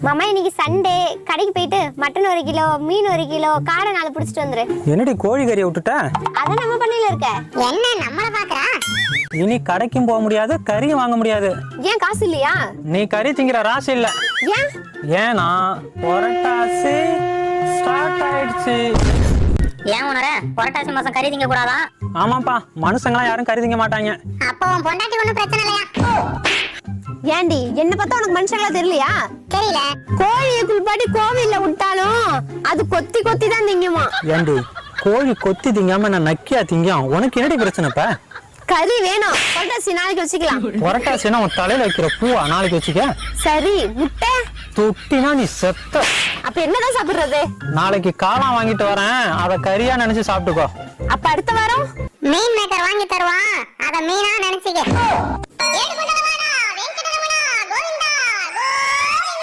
மாமா இன்னைக்கு சண்டே, கடைக்கு போயிட்டு மட்டன் 1 கிலோ, மீன் 1 கிலோ, காடை 4 பிடிச்சிட்டு வந்துரு. என்னடி கோழி கறியை விட்டுட்ட? அதான் நம்ம பண்ணையில இருக்க. என்ன நம்மள பாக்குறா? இனி கடைக்கும் போக முடியாது, கறியும் வாங்க முடியாது. ஏன் காசு இல்லையா? நீ கறி திங்கிற ராசி இல்ல. ஏன்? ஏன்னா புரட்டாசி ஸ்டார்ட் ஆயிடுச்சு. ஏன் உணர புரட்டாசி மாசம் கறி திங்க கூடாதா? ஆமாப்பா, மனுஷங்களாம் யாரும் கறி திங்க மாட்டாங்க. அப்போ உன் பொண்டாட்டி ஒண்ணும் பிரச்சனை இல்லையா? ஏண்டி என்ன பார்த்தா உனக்கு மனுஷங்களா தெரியலையா? தெரியல. கோழியை குளிப்பாட்டி கோவில்ல விட்டாலும் அது கொத்தி கொத்தி தான் திங்குமா. ஏண்டி கோழி கொத்தி திங்காம நான் நக்கியா திங்கும்? உனக்கு என்னடி பிரச்சனைப்பா? கறி வேணும். புரட்டாசி நாளைக்கு வச்சுக்கலாம். புரட்டாசினா உன் தலையில வைக்கிற பூவா நாளைக்கு வச்சுக்க. சரி, முட்டை தொட்டினா நீ செத்த. அப்ப என்னதான் சாப்பிடுறது? நாளைக்கு காளான் வாங்கிட்டு வரேன், அத கறியா நினைச்சு சாப்பிட்டுக்கோ. அப்ப அடுத்த வாரம் மீன் மேக்கர் வாங்கி தருவான், அத மீனா நினைச்சுக்க.